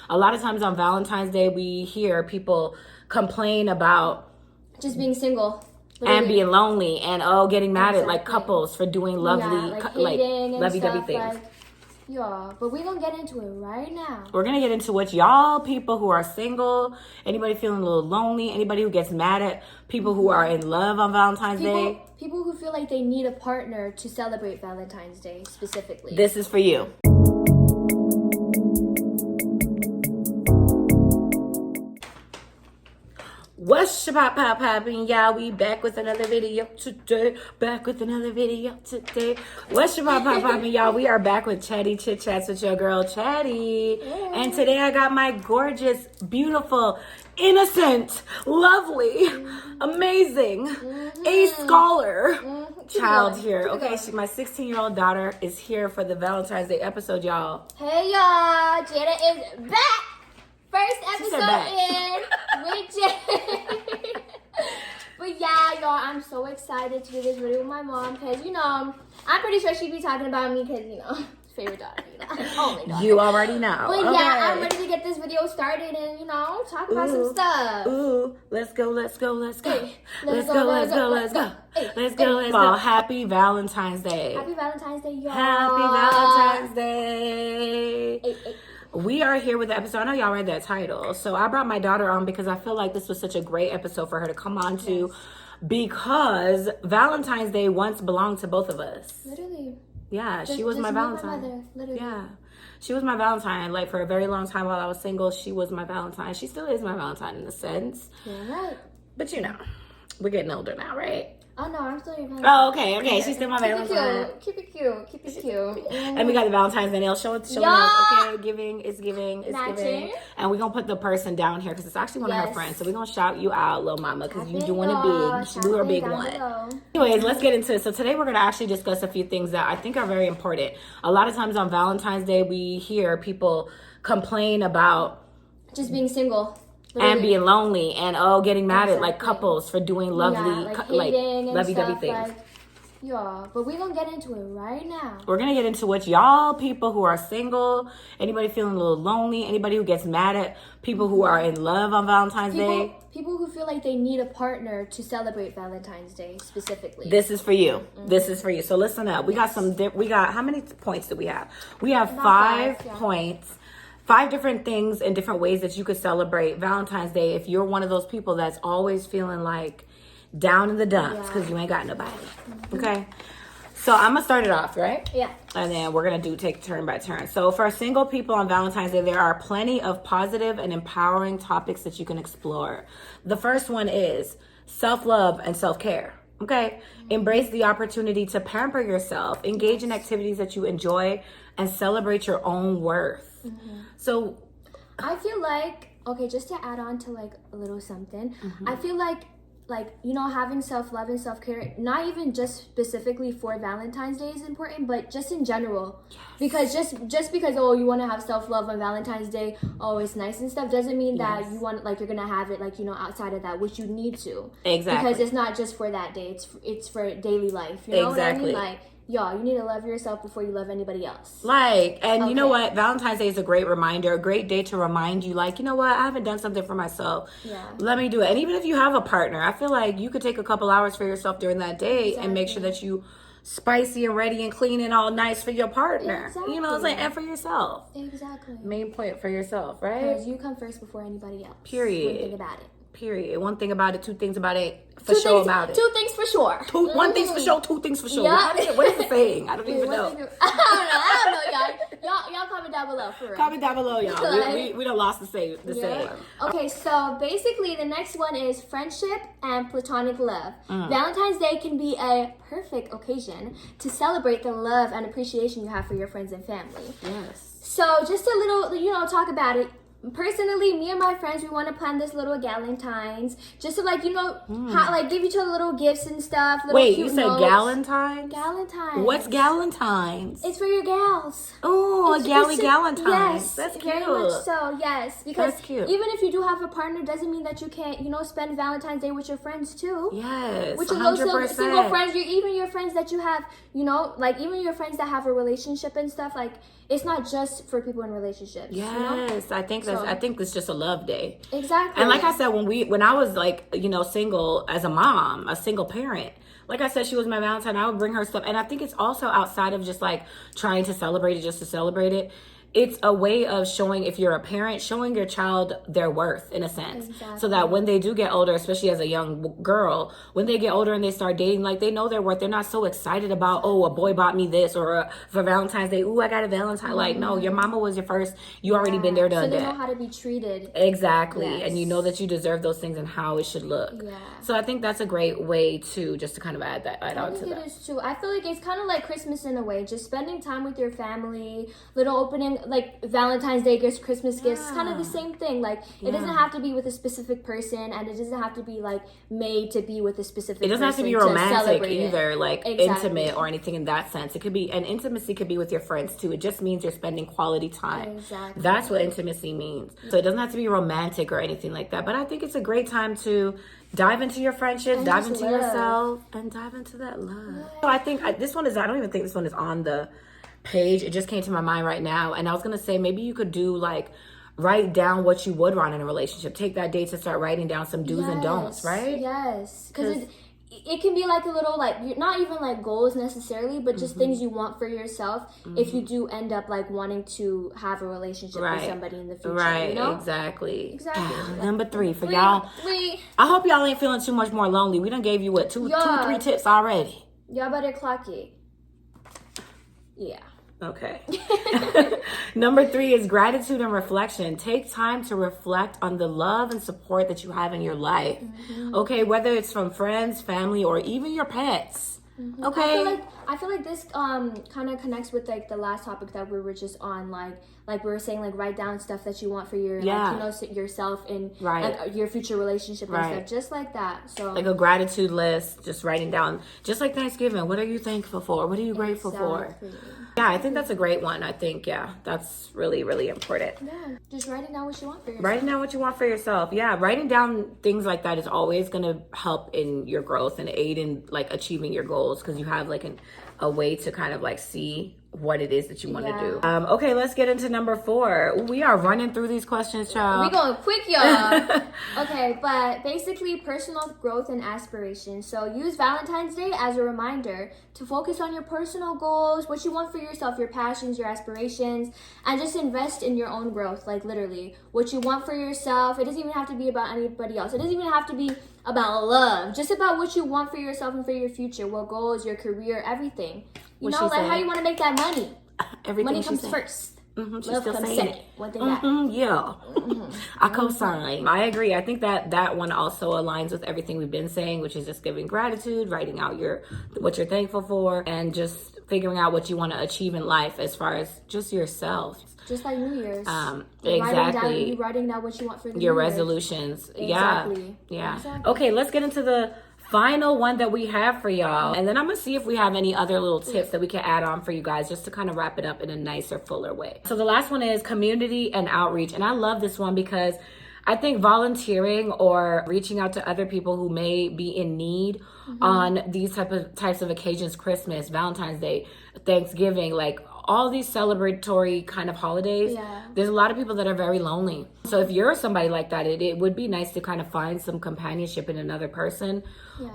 A lot of times on Valentine's Day, we hear people complain about just being single. Literally. And being lonely and getting mad at like couples for doing lovely lovey-dovey things. Yeah, but we're gonna get into it right now. We're gonna get into what y'all people who are single, anybody feeling a little lonely, anybody who gets mad at people who are in love on Valentine's Day. People who feel like they need a partner to celebrate Valentine's Day specifically. This is for you. What's poppin', y'all? We back with another video today. What's poppin', y'all? We are back with Chatty Chit Chats with your girl Chatty. Yeah. And today I got my gorgeous, beautiful, innocent, lovely, amazing, a scholar child here. Okay, my 16-year-old daughter is here for the Valentine's Day episode, y'all. Hey, y'all. Jaida is back. First episode in with Jay. But yeah, y'all, I'm so excited to do this video with my mom because, I'm pretty sure she'd be talking about me because, favorite daughter, only daughter. You already know. But yeah, I'm ready to get this video started and, talk about some stuff. Let's go. Hey, let's go. Well, happy Valentine's Day. Happy Valentine's Day, y'all. Happy Valentine's Day. Hey. We are here with the episode. I know y'all read that title. So I brought my daughter on because I feel like this was such a great episode for her to come on to because Valentine's Day once belonged to both of us. Literally. Yeah, she was my Valentine. My mother, literally. Yeah. She was my Valentine. Like for a very long time while I was single, she was my Valentine. She still is my Valentine in a sense. Yeah, right. But we're getting older now, right? Oh no, I'm still your Valentine. Oh, okay. She's still my Valentine. Keep it cute. And we got the Valentine's Day nail. Show it up. Okay, giving. It's giving. And we're gonna put the person down here because it's actually one of her friends. So we're gonna shout you out, little mama, because you doing it big. You do her big one. Anyways, let's get into it. So today we're gonna actually discuss a few things that I think are very important. A lot of times on Valentine's Day, we hear people complain about just being single. Literally. And being lonely and getting mad at like couples for doing lovey-dovey things. Yeah, but we're gonna get into it right now. We're gonna get into what y'all people who are single, anybody feeling a little lonely, anybody who gets mad at people who are in love on Valentine's Day. People who feel like they need a partner to celebrate Valentine's Day specifically. This is for you. This is for you. So listen up. We got how many points do we have? We have five points. 5 different things and different ways that you could celebrate Valentine's Day if you're one of those people that's always feeling like down in the dumps because you ain't got nobody. Okay? So I'm going to start it off, right? Yeah. And then we're going to take turn by turn. So for single people on Valentine's Day, there are plenty of positive and empowering topics that you can explore. The first one is self-love and self-care. Okay? Embrace the opportunity to pamper yourself, engage in activities that you enjoy, and celebrate your own worth. So I feel like, just to add on to like a little something, I feel like having self-love and self-care, not even just specifically for Valentine's Day is important, but just in general. Yes. Because just because you want to have self-love on Valentine's Day, it's nice and stuff, doesn't mean that you want you're gonna have it outside of that, which you need to. Exactly. Because it's not just for that day, it's for daily life. You know what I mean? You need to love yourself before you love anybody else. You know what? Valentine's Day is a great reminder, a great day to remind you, you know what? I haven't done something for myself. Yeah. Let me do it. And even if you have a partner, I feel like you could take a couple hours for yourself during that day and make sure that you spicy and ready and clean and all nice for your partner. Exactly. You know what I'm saying? And for yourself. Exactly. Main point for yourself, right? Because you come first before anybody else. Period. One thing about it. Period. One thing about it, 2 things about it. For sure about it. 2 things for sure. 1 thing's for sure, 2 things for sure. Yeah. What is the saying? I don't even know. I don't know, y'all comment down below, for real. Comment down below, y'all. We done lost the saying. Okay, so basically the next one is friendship and platonic love. Valentine's Day can be a perfect occasion to celebrate the love and appreciation you have for your friends and family. Yes. So just a little, talk about it. Personally, me and my friends, we want to plan this little Valentines, just to give each other little gifts and stuff. Wait, you said Galentines? Galentines. What's Galentines? It's for your gals. Oh, a Galentines. Yes, that's cute. Very much so. Yes, because that's cute. Even if you do have a partner, doesn't mean that you can't, spend Valentine's Day with your friends too. Yes, with your 100%. Single friends, even your friends that you have, even your friends that have a relationship and stuff. It's not just for people in relationships. Yes, I think because I think it's just a love day. Exactly. And like I said, when I was like, you know, single as a mom, a single parent, like I said, she was my Valentine. I would bring her stuff. And I think it's also outside of just like trying to celebrate it just to celebrate it. It's a way of showing, if you're a parent, showing your child their worth in a sense. Exactly. So that when they do get older, especially as a young girl, when they get older and they start dating, like they know their worth. They're not so excited about, oh, a boy bought me this, or for Valentine's Day, ooh, I got a Valentine. Like, no, your mama was your first. You already been there, done that. So they know how to be treated. Exactly. Yes. And you know that you deserve those things and how it should look. Yeah. So I think that's a great way to just to kind of add on to that. It is too. I feel like it's kind of like Christmas in a way, just spending time with your family, little opening, like Valentine's Day gifts, Christmas gifts. It's kind of the same thing. Like it doesn't have to be with a specific person, and it doesn't have to be like made to be with a specific person. It doesn't have to be romantic either, it. like intimate or anything in that sense. It could be, and intimacy could be with your friends too. It just means you're spending quality time. Exactly. That's what intimacy means. So it doesn't have to be romantic or anything like that. But I think it's a great time to dive into your friendships, and dive into yourself, and dive into that love. So I think this one is, I don't even think this one is on the page. It just came to my mind right now. And I was going to say, maybe you could do like, write down what you would want in a relationship. Take that day to start writing down some do's and don'ts, right? Yes. Because it can be like a little, like, not even like goals necessarily, but just things you want for yourself if you do end up like wanting to have a relationship with somebody in the future. Right, you know? Exactly. Number 3 for y'all. I hope y'all ain't feeling too much more lonely. We done gave you what, two, 3 tips already. Y'all better clock it. Yeah. Okay. Number 3 is gratitude and reflection. Take time to reflect on the love and support that you have in your life. Okay, whether it's from friends, family, or even your pets. Okay. I feel like this kind of connects with like the last topic that we were just on, like we were saying, like write down stuff that you want for your like, you know, yourself and like your future relationship and stuff, just like that. So like a gratitude list, just writing down, just like Thanksgiving. What are you thankful for? What are you grateful for? Yeah, I think that's a great one. I think, that's really, really important. Yeah, just writing down what you want for yourself. Writing down what you want for yourself. Yeah, writing down things like that is always going to help in your growth and aid in like achieving your goals, because you have like a way to kind of like see what it is that you want to do. Okay, let's get into number 4. We are running through these questions, child. We going quick, y'all. Okay, but basically personal growth and aspirations. So use Valentine's Day as a reminder to focus on your personal goals, what you want for yourself, your passions, your aspirations, and just invest in your own growth, like literally what you want for yourself. It doesn't even have to be about anybody else. It doesn't even have to be about love, just about what you want for yourself and for your future, what goals, your career, everything. You know, like how you want to make that money. Everything money comes first. She's love still comes saying second. it. One thing I co-sign. I agree. I think that one also aligns with everything we've been saying, which is just giving gratitude, writing out what you're thankful for, and just figuring out what you want to achieve in life as far as just yourself. Just like New Year's. Exactly. Writing down what you want for the your New Year's. Resolutions. Exactly. Yeah. Exactly. Okay, let's get into the final one that we have for y'all, and then I'm gonna see if we have any other little tips that we can add on for you guys, just to kind of wrap it up in a nicer, fuller way. So the last one is community and outreach, and I love this one because I think volunteering or reaching out to other people who may be in need on these types of occasions, Christmas, Valentine's Day, Thanksgiving, like all these celebratory kind of holidays, there's a lot of people that are very lonely. So if you're somebody like that, it would be nice to kind of find some companionship in another person,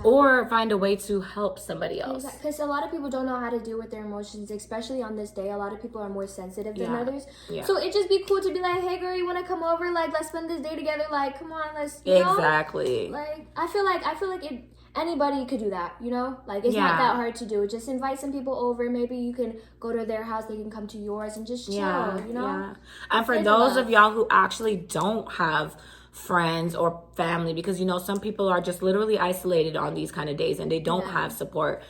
or find a way to help somebody else. Because a lot of people don't know how to deal with their emotions, especially on this day. A lot of people are more sensitive than others. So it'd just be cool to be like, hey girl, you want to come over? Like, let's spend this day together. Like, come on, let's, you know? Like, I feel like anybody could do that, you know? Like, it's not that hard to do. Just invite some people over. Maybe you can go to their house, they can come to yours, and just chill, you know? And for those of y'all who actually don't have friends or family, because, you know, some people are just literally isolated on these kind of days and they don't have support,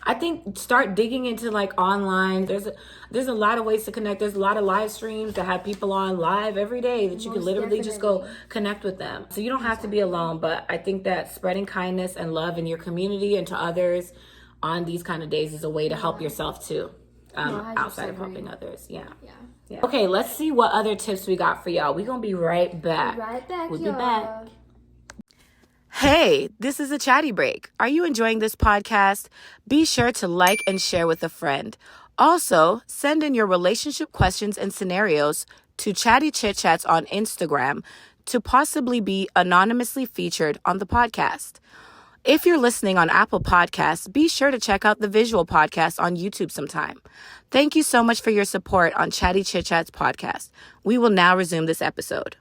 I think start digging into like online. There's a lot of ways to connect. There's a lot of live streams that have people on live every day that you can literally just go connect with them. So you don't have to be alone, but I think that spreading kindness and love in your community and to others on these kind of days is a way to help yourself too, outside of helping others. Yeah. Okay, let's see what other tips we got for y'all. We're going to be right back. We'll be back. Hey, this is a chatty break. Are you enjoying this podcast? Be sure to like and share with a friend. Also, send in your relationship questions and scenarios to Chatty Chit Chats on Instagram to possibly be anonymously featured on the podcast. If you're listening on Apple Podcasts, be sure to check out the visual podcast on YouTube sometime. Thank you so much for your support on Chatty Chit Chats podcast. We will now resume this episode.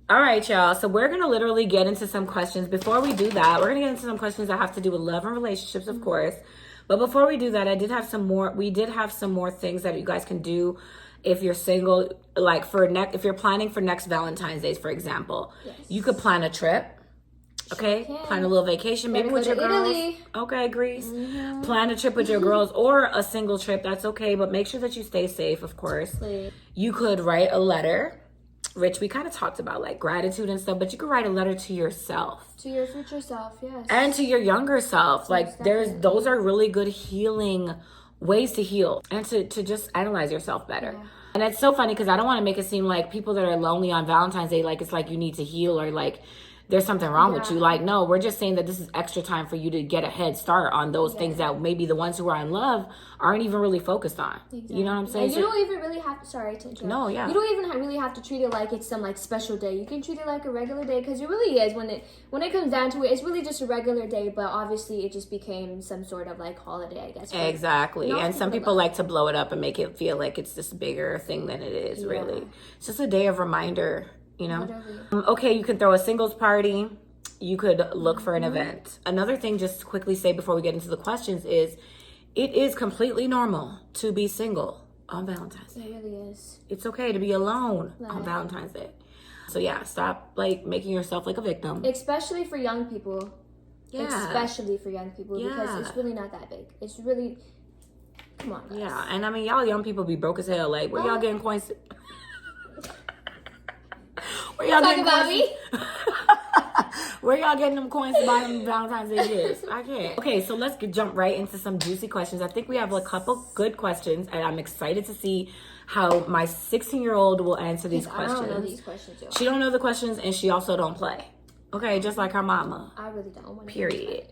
All right, y'all. So we're going to literally get into some questions. Before we do that, we're going to get into some questions that have to do with love and relationships, of course. But before we do that, we did have some more things that you guys can do if you're single, like if you're planning for next Valentine's Day, for example. Yes. You could plan a trip. Okay, plan a little vacation, maybe with your girls. Italy. Okay, Greece. Mm-hmm. Plan a trip with your girls or a single trip. That's okay, but make sure that you stay safe, of course. Please. You could write a letter. Rich, we kind of talked about like gratitude and stuff, but you could write a letter to yourself. To your future self, yes. And to your younger self. Like those are really good healing ways to heal and to just analyze yourself better. Yeah. And it's so funny because I don't want to make it seem like people that are lonely on Valentine's Day, like it's like you need to heal or like there's something wrong with you. Like, no, we're just saying that this is extra time for you to get a head start on those things that maybe the ones who are in love aren't even really focused on. Exactly. You know what I'm saying? And you don't even really have to, sorry to interrupt. No, yeah. You don't even really have to treat it like it's some like special day. You can treat it like a regular day because it really is. When it comes down to it, it's really just a regular day, but obviously it just became some sort of like holiday, I guess. Exactly. And some people like to blow it up and make it feel like it's this bigger thing than it is, really. It's just a day of reminder, you know? Okay, you can throw a singles party. You could look for an event. Another thing, just to quickly say before we get into the questions, is it is completely normal to be single on Valentine's Day. It really is. It's okay to be alone on Valentine's Day. So yeah, stop like making yourself like a victim. Especially for young people. Yeah. Especially for young people because it's really not that big. It's really, come on, guys. Yeah, and I mean, y'all young people be broke as hell. Like, where y'all getting coins? Where y'all getting coins? Where y'all getting them coins to buy them Valentine's Day gifts? I can't. Okay, so let's jump right into some juicy questions. I think we have a couple good questions, and I'm excited to see how my 16-year-old will answer these questions. I don't know these questions, y'all. She don't know the questions, and she also don't play. Okay, just like her mama. I really don't. Period.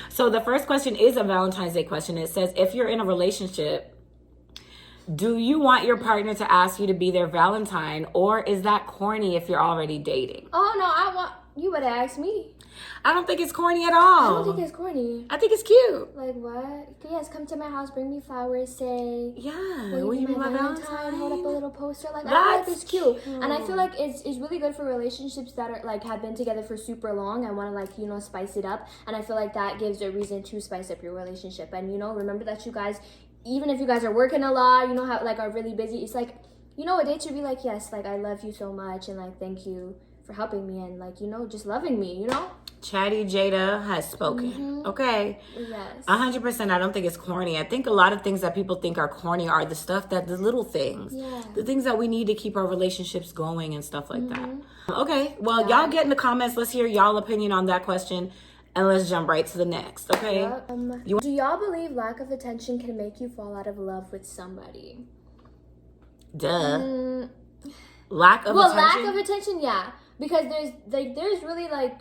So the first question is a Valentine's Day question. It says, if you're in a relationship, do you want your partner to ask you to be their Valentine, or is that corny if you're already dating? Oh, no, you would ask me. I don't think it's corny at all. I don't think it's corny. I think it's cute. Like what? Yes, come to my house, bring me flowers, say, will you be my Valentine? Hold up a little poster. Like, I feel like it's cute. And I feel like it's really good for relationships that are like have been together for super long and want to like, you know, spice it up. And I feel like that gives a reason to spice up your relationship. And, you know, remember that you guys, even if you guys are working a lot, you know, how like are really busy, it's like, you know, a date should be like, yes, like I love you so much and like thank you for helping me and like, you know, just loving me, you know? Chatty Jaida has spoken. Mm-hmm. Okay. Yes. 100%. I don't think it's corny. I think a lot of things that people think are corny are the little things. Yeah. The things that we need to keep our relationships going and stuff like that. Okay. Well, y'all get in the comments. Let's hear y'all opinion on that question. And let's jump right to the next. Okay. Yep. Do y'all believe lack of attention can make you fall out of love with somebody? Duh. Lack of attention? Lack of attention, yeah. Because there's really like,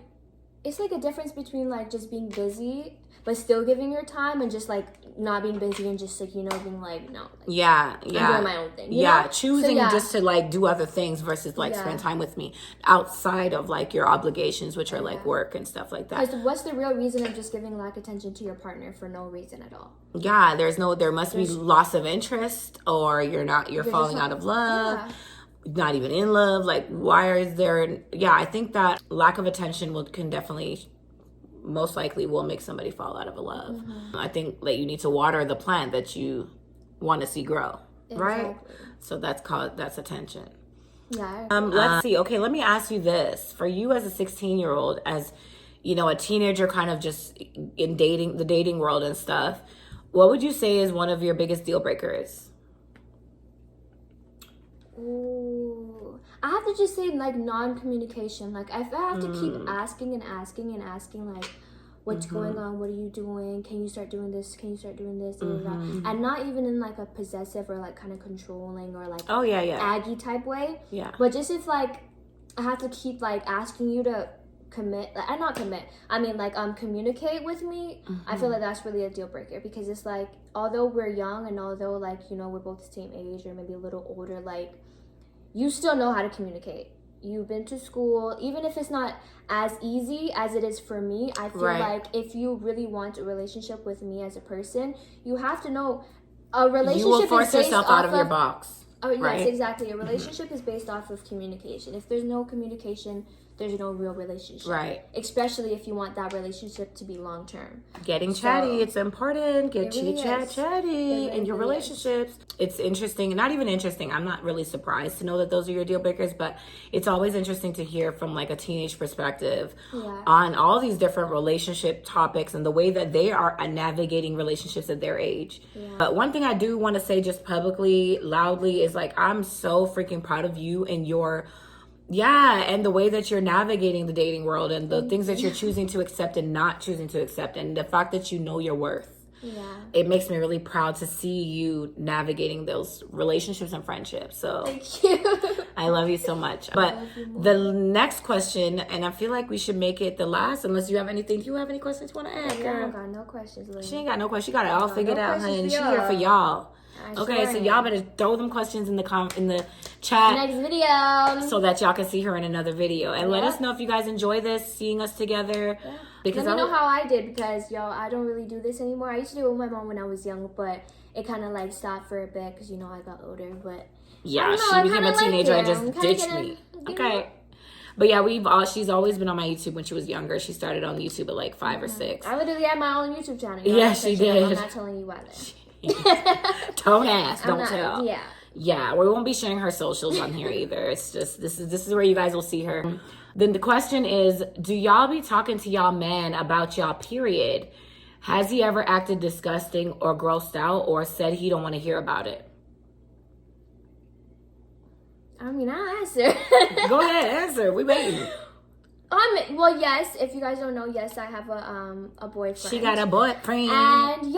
it's like a difference between like just being busy but still giving your time and just like not being busy and just like, you know, being like, no. Like, I'm doing my own thing. You know? Choosing just to like do other things versus like spend time with me outside of like your obligations, which are like work and stuff like that. Because what's the real reason of just giving lack attention to your partner for no reason at all? Yeah, there must be loss of interest or you're falling out of love. Yeah. Not even in love. Like, why is there? Yeah, I think that lack of attention can definitely, most likely, will make somebody fall out of a love. Mm-hmm. I think that you need to water the plant that you want to see grow, right? So that's attention. Yeah. Let's see. Okay, let me ask you this: for you as a 16-year-old, as you know, a teenager, kind of just in the dating world and stuff, what would you say is one of your biggest deal breakers? Ooh, I have to just say like non-communication. Like if I have to keep asking, like, what's going on? What are you doing? Can you start doing this? Can you start doing this? And not even in like a possessive or like kind of controlling or like aggy type way. Yeah. But just if like I have to keep like asking you to communicate with me, I feel like that's really a deal breaker because it's like, although we're young and although like, you know, we're both the same age or maybe a little older, like you still know how to communicate. You've been to school, even if it's not as easy as it is for me. I feel like if you really want a relationship with me as a person, you have to know a relationship. You will force yourself out of your box. Oh, yes, exactly. A relationship is based off of communication. If there's no communication, there's no real relationship. Right. Especially if you want that relationship to be long term. Getting chatty, it's important. Get chit chat chatty in your relationships. It's interesting, not even interesting. I'm not really surprised to know that those are your deal breakers, but it's always interesting to hear from like a teenage perspective on all these different relationship topics and the way that they are navigating relationships at their age. Yeah. But one thing I do want to say just publicly, loudly, is like, I'm so freaking proud of you and your and the way that you're navigating the dating world and the things that you're choosing to accept and not choosing to accept, and the fact that you know your worth. It makes me really proud to see you navigating those relationships and friendships. So thank you. I love you so much. But the next question, and I feel like we should make it the last, unless you have anything. Do you have any questions you want to ask? I don't got no questions, Lily. She ain't got no questions. She got it all figured out, honey. And she here for y'all. Okay, so y'all better throw them questions in the chat next video so that y'all can see her in another video, and let us know if you guys enjoy this, seeing us together. Because let me know how I did, because I don't really do this anymore. I used to do it with my mom when I was young, but it kind of like stopped for a bit because I got older. But she became a teenager and just ditched me. Okay. But she's always been on my YouTube when she was younger. She started on YouTube at like 5 or 6. I literally had my own YouTube channel. Yeah, she did. I'm not telling you why then. Don't ask, don't tell. Yeah, we won't be sharing her socials on here either. It's just this is where you guys will see her. Then the question is, do y'all be talking to y'all man about y'all period? Has he ever acted disgusting or grossed out or said he don't want to hear about it? I mean, I'll answer. Go ahead, answer. We waiting. Well, yes. If you guys don't know, yes, I have a boyfriend. She got a boyfriend. And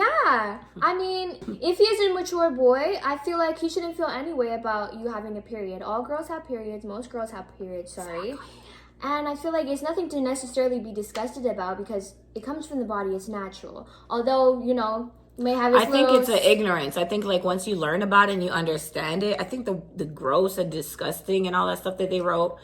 I mean, if he is a mature boy, I feel like he shouldn't feel any way about you having a period. All girls have periods. Most girls have periods. Sorry. Exactly. And I feel like it's nothing to necessarily be disgusted about because it comes from the body. It's natural. Although may have. I think it's an ignorance. I think like once you learn about it and you understand it, I think the gross and disgusting and all that stuff that they wrote.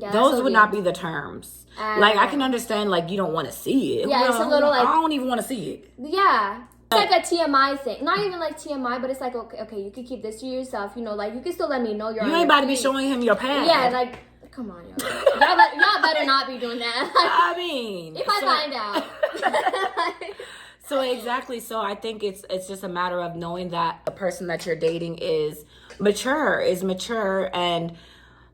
Yeah, those would not be the terms. Like, I can understand, like, you don't want to see it. Yeah, it's a little, like... I don't even want to see it. Yeah. It's like a TMI thing. Not even, like, TMI, but it's like, okay, you can keep this to yourself. Like, you can still let me know you're on You ain't about to be showing him your pad. Yeah, like, come on, y'all better not be doing that. I mean... If I find out. So, exactly. So, I think it's just a matter of knowing that the person that you're dating is mature, and...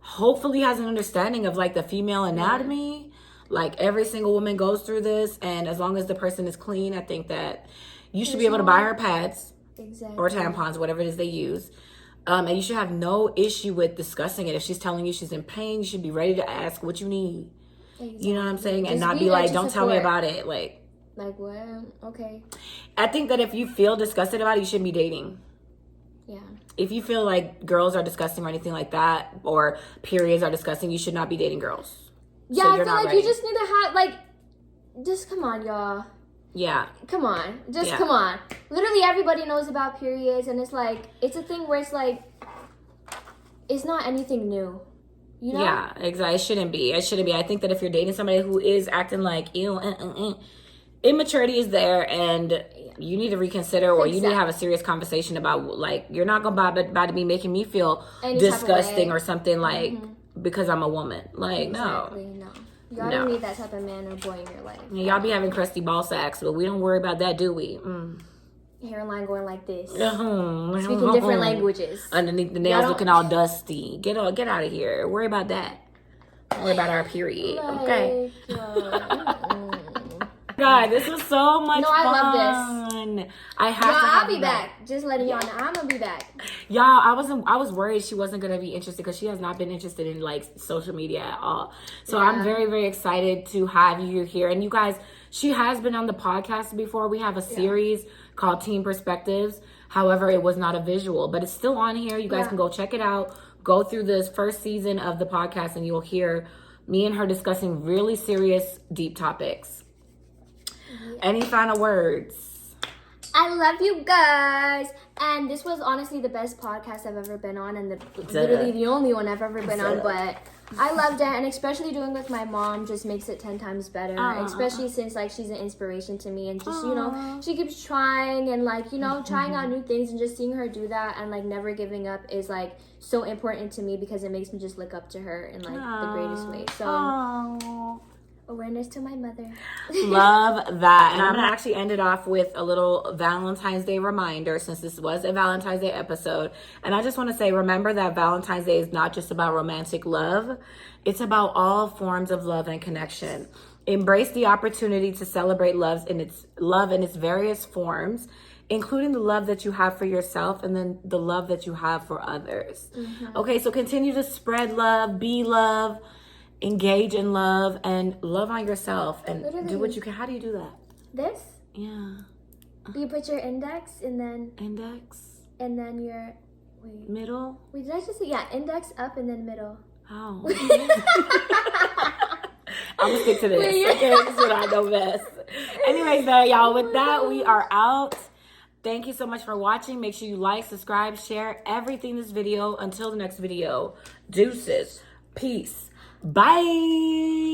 hopefully has an understanding of like the female anatomy. Like every single woman goes through this, and as long as the person is clean, I think that you should be able to buy her pads or tampons, whatever it is they use, and you should have no issue with discussing it. If she's telling you she's in pain, you should be ready to ask what you need. You know what I'm saying? And not be like, don't tell me about it. Like what? Okay. I think that if you feel disgusted about it, you shouldn't be dating. Yeah. If you feel like girls are disgusting or anything like that, or periods are disgusting, you should not be dating girls. Yeah, so I feel like ready. You just need to have, like, just come on, y'all. Yeah. Come on. Come on. Literally everybody knows about periods, and it's like, it's a thing where it's like, it's not anything new. You know? Yeah, exactly. It shouldn't be. I think that if you're dating somebody who is acting like, immaturity is there, and you need to reconsider, or you need to have a serious conversation about, like, you're not going to about to be making me feel disgusting or something, like, because I'm a woman. Like, exactly, no. Y'all don't need that type of man or boy in your life. Y'all be having crusty ball sacks, but we don't worry about that, do we? Hairline going like this. Speaking different languages. Underneath the nails looking all dusty. Get out of here. Worry about that. Don't worry about our period. Okay. God, this was so much fun. I love this. I'll be back. Just letting y'all know, I'm gonna be back. Y'all, I was worried she wasn't gonna be interested because she has not been interested in like social media at all. So I'm very, very excited to have you here. And you guys, she has been on the podcast before. We have a series called Teen Perspectives. However, it was not a visual, but it's still on here. You guys can go check it out. Go through this first season of the podcast, and you'll hear me and her discussing really serious, deep topics. Any final words? I love you guys. And this was honestly the best podcast I've ever been on, and literally the only one I've ever been on. But I loved it, and especially doing with my mom just makes it 10 times better. Especially since like she's an inspiration to me, and just you know she keeps trying and like trying out new things, and just seeing her do that and like never giving up is like so important to me because it makes me just look up to her in like the greatest way. So. Awareness to my mother. Love that. And I'm going to actually end it off with a little Valentine's Day reminder, since this was a Valentine's Day episode. And I just want to say, remember that Valentine's Day is not just about romantic love. It's about all forms of love and connection. Embrace the opportunity to celebrate love in its various forms, including the love that you have for yourself and then the love that you have for others. Okay, so continue to spread love, be love, engage in love, and love on yourself, and do what you can. How do you do that? This? Yeah. You put your index and then your middle. Wait, did I just say index up and then middle? Oh. I'm gonna stick to this. Okay, this is what I know best. Anyways, y'all, with that, we are out. Thank you so much for watching. Make sure you like, subscribe, share everything in this video. Until the next video, deuces, peace. Bye.